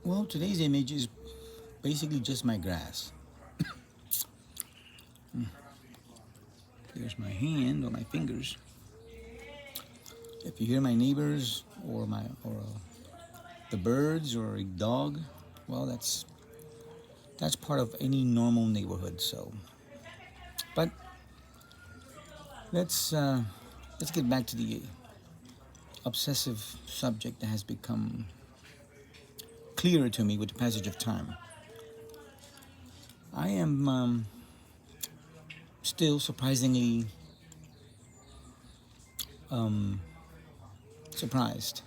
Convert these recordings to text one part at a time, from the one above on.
Well, today's image is basically just my grass. There's my hand or my fingers. If you hear my neighbors or the birds or a dog, well, that's part of any normal neighborhood. So, but let's uh, let's get back to the obsessive subject that has become clearer to me with the passage of time. I am still um, surprised.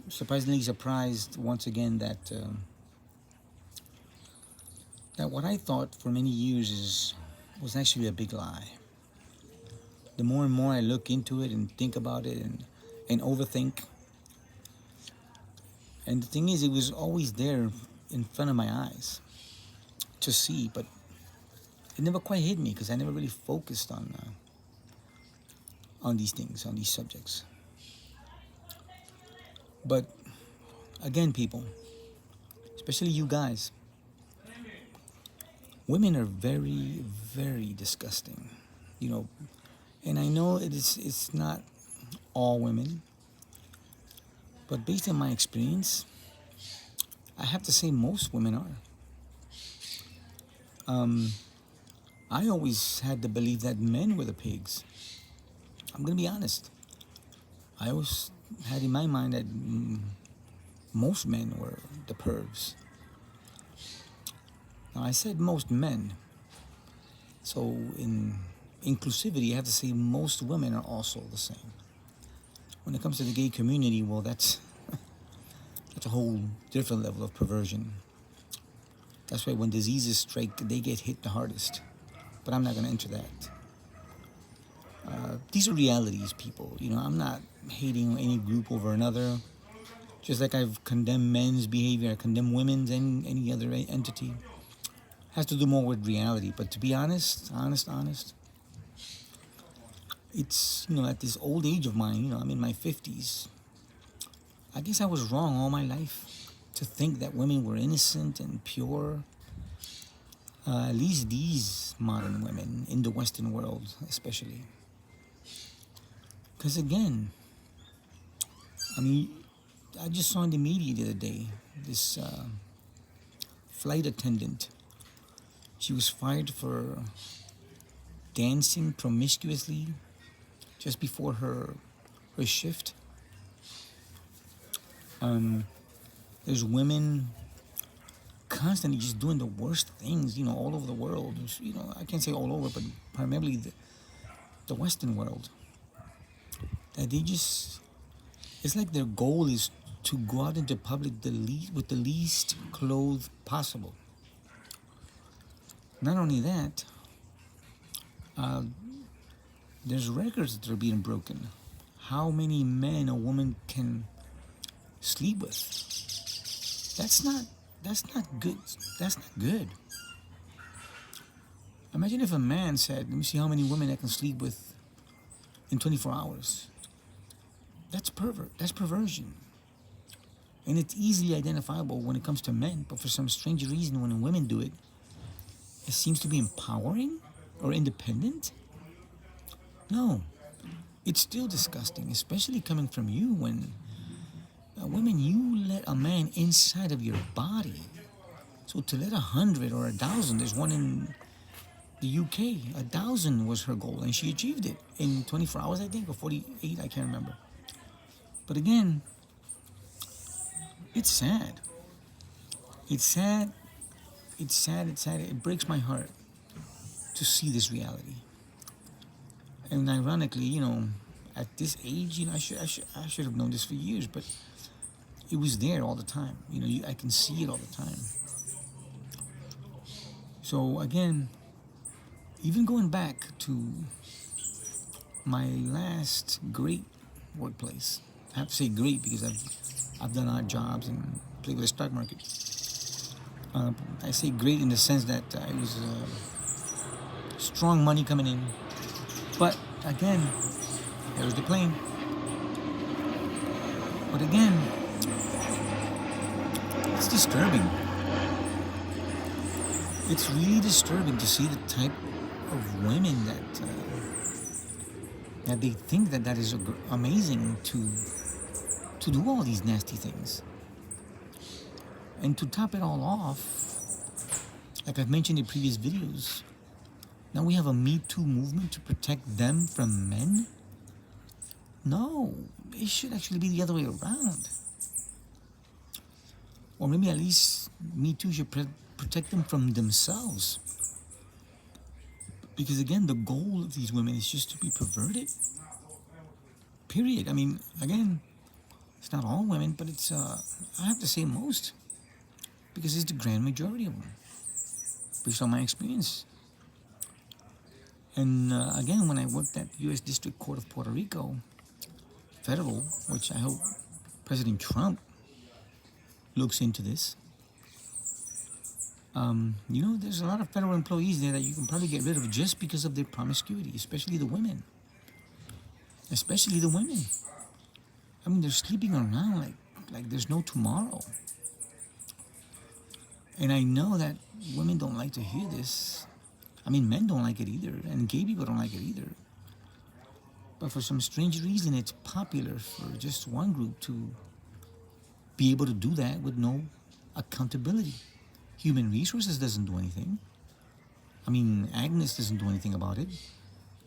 Surprisingly surprised once again that what I thought for many years was actually a big lie. The more and more I look into it and think about it and overthink, and the thing is, it was always there in front of my eyes to see, but it never quite hit me because I never really focused on these things, on these subjects. But again, people, especially you guys, women are very, very disgusting. You know, and I know it's not all women, but based on my experience, I have to say most women are. Um, I always had the belief that men were the pigs. I'm gonna be honest. I always had in my mind that most men were the pervs. Now I said most men, so in inclusivity, I have to say most women are also the same. When it comes to the gay community, well, that's a whole different level of perversion. That's why when diseases strike, they get hit the hardest. But I'm not going to enter that. These are realities, people. You know, I'm not hating any group over another. Just like I've condemned men's behavior, I condemn women's and any other entity. Has to do more with reality. But to be honest, it's, at this old age of mine, I'm in my 50s. I guess I was wrong all my life to think that women were innocent and pure. At least these modern women in the Western world, especially. Because again, I mean, I just saw in the media the other day this flight attendant. She was fired for dancing promiscuously just before her shift. There's women constantly just doing the worst things, all over the world. I can't say all over, but primarily the Western world. That they just, it's like their goal is to go out into public with the least clothes possible. Not only that, there's records that are being broken. How many men a woman can sleep with? That's not good. That's not good. Imagine if a man said, "Let me see how many women I can sleep with in 24 hours." That's That's perversion. And it's easily identifiable when it comes to men, but for some strange reason, when women do it, it seems to be empowering or independent. No, it's still disgusting, especially coming from you when women, you let a man inside of your body. So to let 100 or 1,000, there's one in the UK, 1,000 was her goal, and she achieved it in 24 hours, I think, or 48, I can't remember. But again, it's sad. It's sad. It's sad. It's sad. It breaks my heart to see this reality. And ironically, at this age, I should have known this for years, but it was there all the time. I can see it all the time. So again, even going back to my last great workplace, I have to say great because I've done odd jobs and played with the stock market. I say great in the sense that it was strong money coming in, but again, there was the plane. But again, It's disturbing. It's really disturbing to see the type of women that they think that is amazing to do all these nasty things. And to top it all off, like I've mentioned in previous videos, now we have a Me Too movement to protect them from men. No, it should actually be the other way around. Or maybe at least Me Too should protect them from themselves. Because again, the goal of these women is just to be perverted. Period. I mean, again, it's not all women, but it's, I have to say most. Because it's the grand majority of them, based on my experience. And again, when I worked at U.S. District Court of Puerto Rico, federal, which I hope President Trump looks into this. You know, there's a lot of federal employees there that you can probably get rid of just because of their promiscuity, especially the women. Especially the women. I mean, they're sleeping around like there's no tomorrow. And I know that women don't like to hear this. I mean, men don't like it either, and gay people don't like it either. But for some strange reason, it's popular for just one group to be able to do that with no accountability. Human Resources doesn't do anything. I mean, Agnes doesn't do anything about it.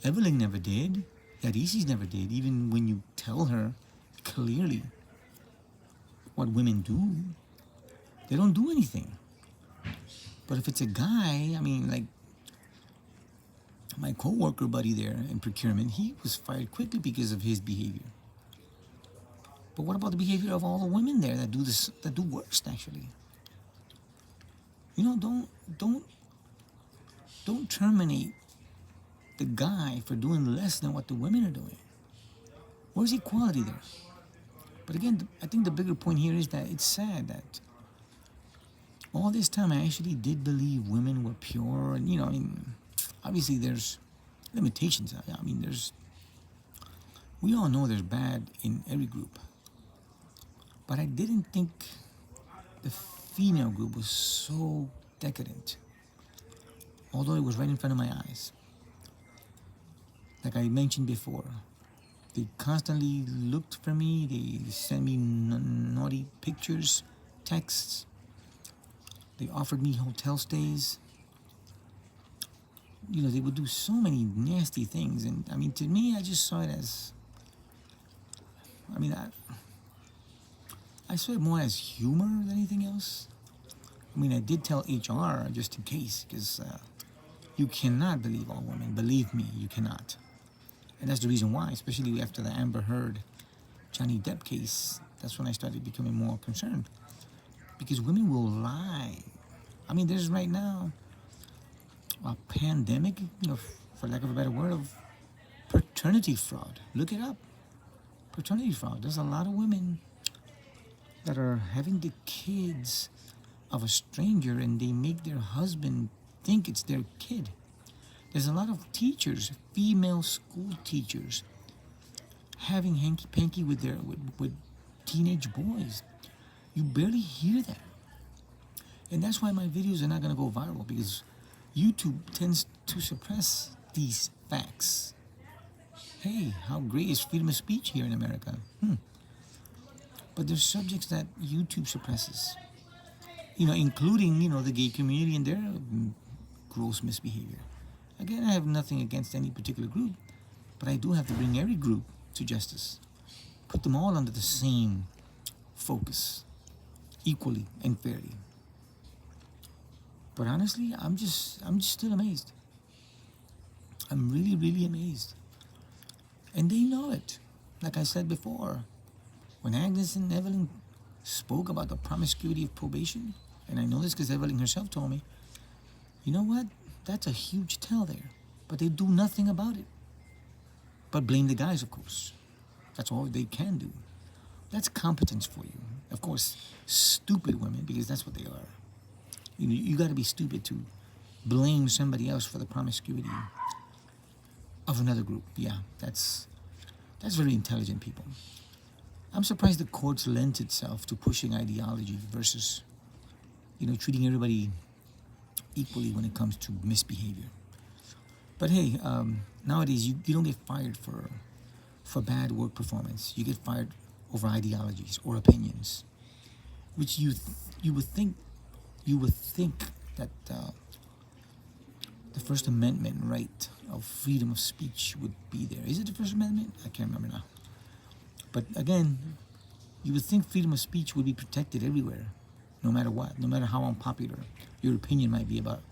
Evelyn never did. Yadisi's never did, even when you tell her clearly what women do. They don't do anything. But if it's a guy, I mean, like my co-worker buddy there in procurement, he was fired quickly because of his behavior. But what about the behavior of all the women there that do this, that do worse actually? You know, don't terminate the guy for doing less than what the women are doing. Where's equality there? But again, I think the bigger point here is that it's sad that all this time I actually did believe women were pure, and you know, I mean, obviously there's limitations. I mean, we all know there's bad in every group. But I didn't think the female group was so decadent, although it was right in front of my eyes. Like I mentioned before, they constantly looked for me, they sent me naughty pictures, texts, they offered me hotel stays. You know, they would do so many nasty things, and I mean, to me, I just saw it as, I mean, I saw it more as humor than anything else. I mean, I did tell HR just in case, because you cannot believe all women. Believe me, you cannot. And that's the reason why, especially after the Amber Heard, Johnny Depp case, that's when I started becoming more concerned. Because women will lie. I mean, there's right now a pandemic, you know, for lack of a better word, of paternity fraud. Look it up. Paternity fraud. There's a lot of women that are having the kids of a stranger and they make their husband think it's their kid. There's a lot of teachers, female school teachers, having hanky-panky with with teenage boys. You barely hear that. And that's why my videos are not going to go viral, because YouTube tends to suppress these facts. Hey, how great is freedom of speech here in America? But there's subjects that YouTube suppresses. You know, including, you know, the gay community and their gross misbehavior. Again, I have nothing against any particular group, but I do have to bring every group to justice. Put them all under the same focus, equally and fairly. But honestly, I'm just still amazed. I'm really, really amazed. And they know it. Like I said before, when Agnes and Evelyn spoke about the promiscuity of probation, and I know this because Evelyn herself told me, you know what? That's a huge tell there. But they do nothing about it. But blame the guys, of course. That's all they can do. That's competence for you. Of course, stupid women, because that's what they are. You got to be stupid to blame somebody else for the promiscuity of another group. Yeah, that's very intelligent people. I'm surprised the courts lent itself to pushing ideology versus, treating everybody equally when it comes to misbehavior. But hey, nowadays you don't get fired for bad work performance. You get fired over ideologies or opinions, which you would think that the First Amendment right of freedom of speech would be there. Is it the First Amendment? I can't remember now. But again, you would think freedom of speech would be protected everywhere, no matter what, no matter how unpopular your opinion might be about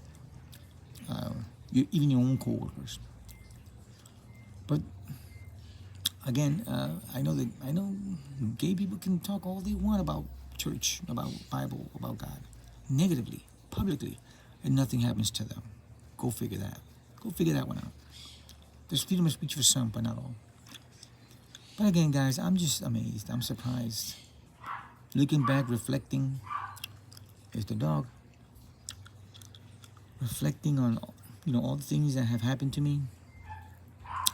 even your own coworkers. But again, I know gay people can talk all they want about church, about Bible, about God, negatively, publicly, and nothing happens to them. Go figure that. Go figure that one out. There's freedom of speech for some, but not all. But again, guys, I'm just amazed. I'm surprised. Looking back, reflecting, is the dog. Reflecting on, all the things that have happened to me,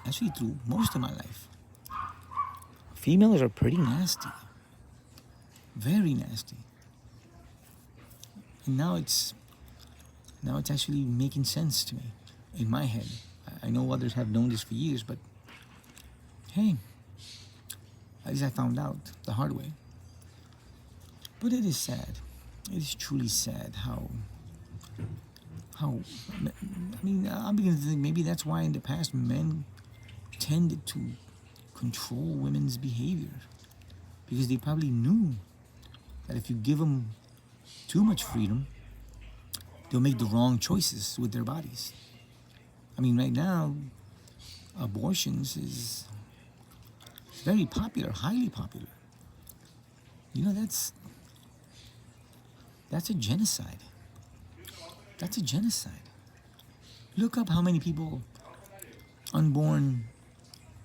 actually through most of my life. Females are pretty nasty. Very nasty. And now it's actually making sense to me in my head. I know others have known this for years, but hey, at least I found out the hard way. But it is sad. It is truly sad how I'm beginning to think maybe that's why in the past men tended to control women's behavior, because they probably knew that if you give them too much freedom, they'll make the wrong choices with their bodies. Right now, abortions is very popular, highly popular. That's a genocide. That's a genocide. Look up how many unborn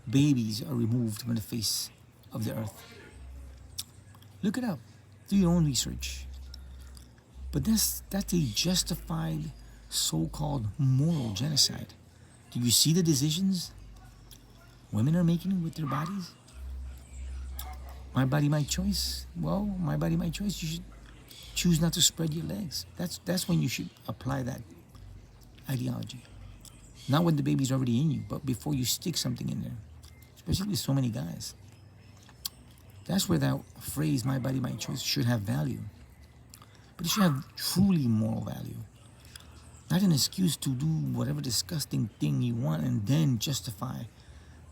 babies are removed from the face of the earth. Look it up. Do your own research. But that's a justified so-called moral genocide. Do you see the decisions women are making with their bodies? My body, my choice. Well, my body, my choice. You should choose not to spread your legs. That's when you should apply that ideology. Not when the baby's already in you, but before you stick something in there. Especially with so many guys. That's where that phrase, my body, my choice, should have value. But it should have truly moral value. Not an excuse to do whatever disgusting thing you want and then justify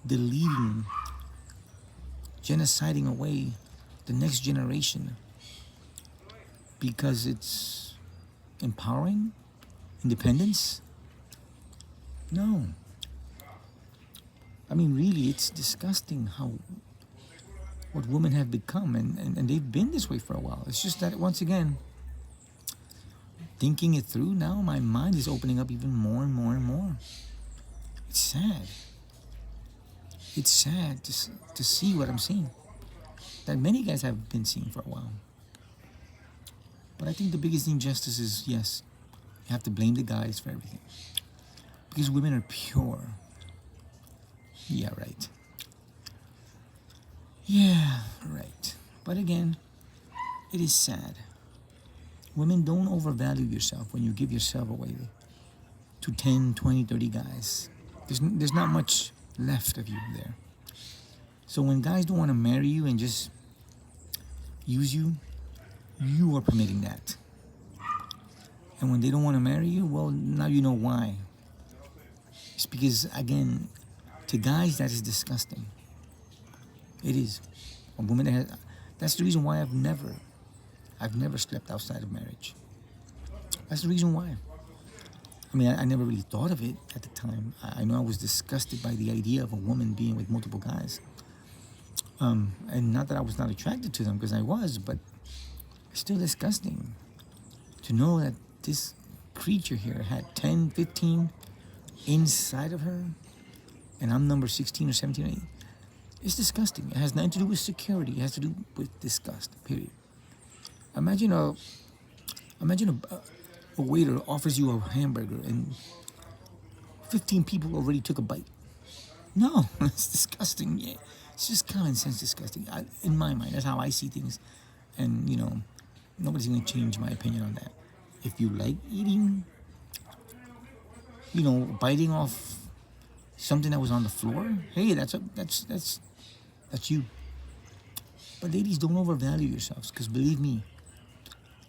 deleting, genociding away the next generation because it's empowering independence. No. Really, it's disgusting what women have become, and they've been this way for a while. It's just that, once again, thinking it through now, my mind is opening up even more and more and more. It's sad. It's sad to see what I'm seeing, that many guys have been seeing for a while. But I think the biggest injustice is, yes, you have to blame the guys for everything. Because women are pure. Yeah, right. Yeah, right. But again, it is sad. Women, don't overvalue yourself when you give yourself away to 10, 20, 30 guys. There's not much left of you there. So when guys don't want to marry you and just use you, you are permitting that. And when they don't want to marry you, well, now you know why. It's because, again, to guys, that is disgusting. It is. A woman that's the reason why I've never slept outside of marriage. That's the reason why. I never really thought of it at the time. I know I was disgusted by the idea of a woman being with multiple guys. And not that I was not attracted to them, because I was, but it's still disgusting to know that this creature here had 10, 15 inside of her, and I'm number 16 or 17 or 18. It's disgusting. It has nothing to do with security. It has to do with disgust, period. Imagine a waiter offers you a hamburger and 15 people already took a bite. No, it's disgusting. Yeah. It's just common sense disgusting. In my mind, that's how I see things. And, nobody's going to change my opinion on that. If you like eating, biting off something that was on the floor, hey, that's you. But ladies, don't overvalue yourselves, because believe me,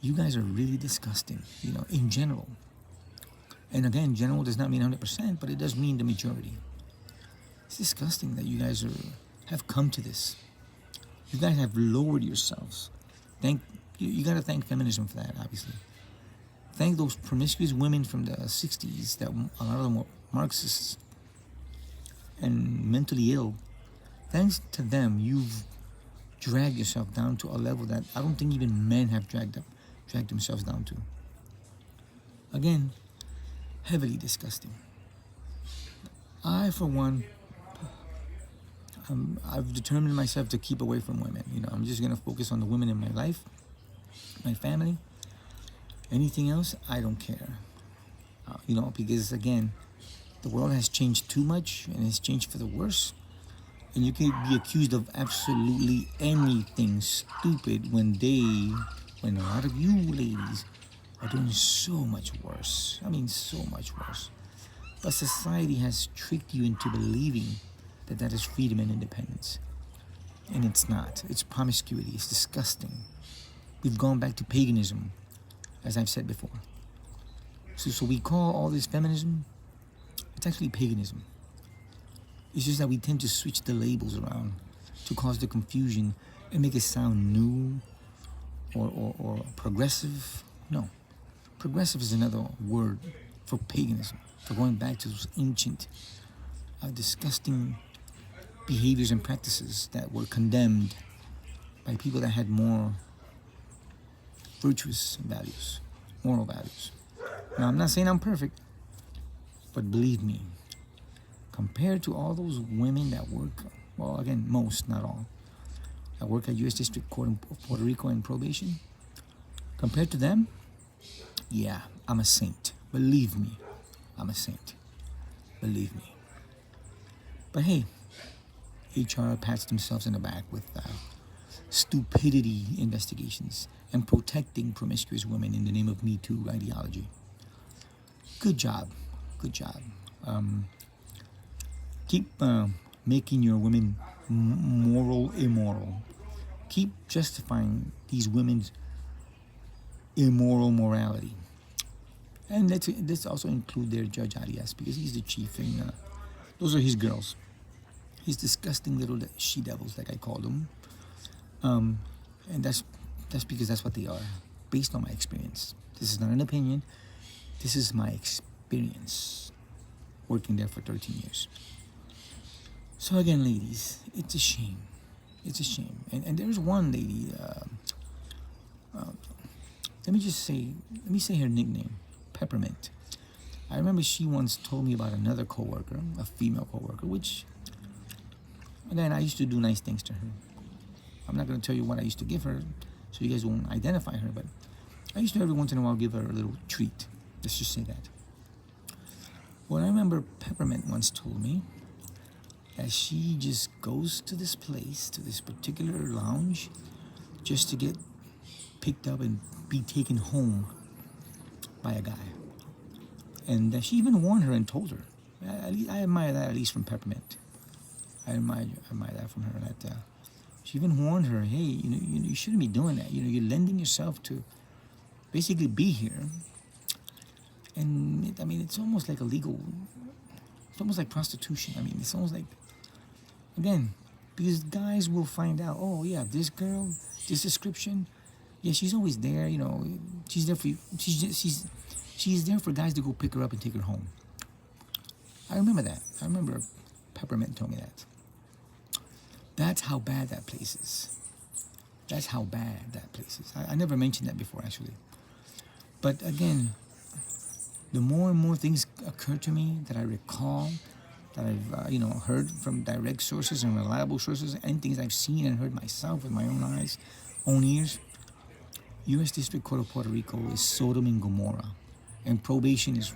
you guys are really disgusting, in general. And again, general does not mean 100%, but it does mean the majority. It's disgusting that you guys have come to this. You guys have lowered yourselves. You got to thank feminism for that, obviously. Thank those promiscuous women from the 60s that a lot of them were Marxists and mentally ill. Thanks to them, you've dragged yourself down to a level that I don't think even men have dragged themselves down to. Again, heavily disgusting. I, for one, I've determined myself to keep away from women. I'm just going to focus on the women in my life, my family. Anything else, I don't care. Because again, the world has changed too much, and it's changed for the worse. And you can be accused of absolutely anything stupid when a lot of you ladies are doing so much worse. I mean, so much worse. But society has tricked you into believing that is freedom and independence. And it's not. It's promiscuity. It's disgusting. We've gone back to paganism, as I've said before. So we call all this feminism, it's actually paganism. It's just that we tend to switch the labels around to cause the confusion and make it sound new or progressive. No. Progressive is another word for paganism, for going back to those ancient, disgusting behaviors and practices that were condemned by people that had more virtuous values, moral values. Now, I'm not saying I'm perfect, but believe me, compared to all those women that work, well, again, most, not all, that work at U.S. District Court in Puerto Rico and probation, compared to them, yeah, I'm a saint. Believe me, I'm a saint. Believe me. But hey, HR pats themselves in the back with stupidity investigations and protecting promiscuous women in the name of Me Too ideology. Good job. Good job. Keep making your women immoral. Keep justifying these women's immoral morality. And let's also include their Judge Arias, because he's the chief, and those are his girls. His disgusting little she-devils, like I call them. And that's because that's what they are, based on my experience. This is not an opinion. This is my experience, working there for 13 years. So again, ladies, it's a shame. It's a shame. And there's one lady, let me say her nickname, Peppermint. I remember she once told me about another coworker, a female coworker, which, again, I used to do nice things to her. I'm not going to tell you what I used to give her, so you guys won't identify her, but I used to every once in a while give her a little treat. Let's just say that. Well, I remember Peppermint once told me that she just goes to this place, to this particular lounge, just to get picked up and be taken home by a guy. And she even warned her and told her. I admire that, at least from Peppermint. I admire that from her. That she even warned her, hey, you shouldn't be doing that. You're lending yourself to basically be here. And it's almost like illegal. It's almost like prostitution. It's almost like, again, because guys will find out, oh yeah, this girl, this description, yeah, she's always there. She's there for you. She's there for guys to go pick her up and take her home. I remember that. I remember Peppermint told me that. That's how bad that place is. That's how bad that place is. I never mentioned that before, actually. But again, the more and more things occur to me that I recall, that I've heard from direct sources and reliable sources, and things I've seen and heard myself with my own eyes, own ears, U.S. District Court of Puerto Rico is Sodom and Gomorrah, and probation is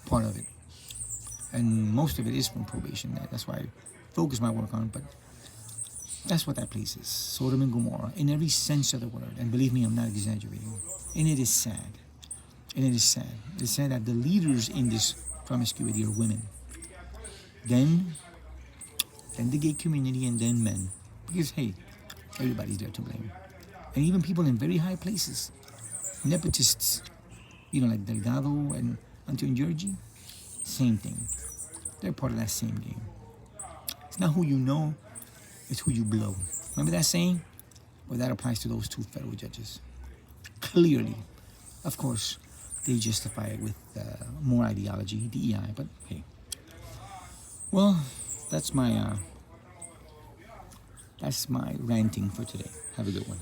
part of it. And most of it is from probation. That's why I focus my work on. But That's what that place is. Sodom and Gomorrah, in every sense of the word. And believe me, I'm not exaggerating. And it is sad. And it is sad. It is sad that the leaders in this promiscuity are women. Then the gay community, and then men. Because, hey, everybody's there to blame. And even people in very high places, nepotists, like Delgado and Antonio Giorgi, same thing. They're part of that same game. It's not who you know, it's who you blow. Remember that saying? Well, that applies to those two federal judges. Clearly. Of course, they justify it with more ideology, DEI, but hey. Well, that's my ranting for today. Have a good one.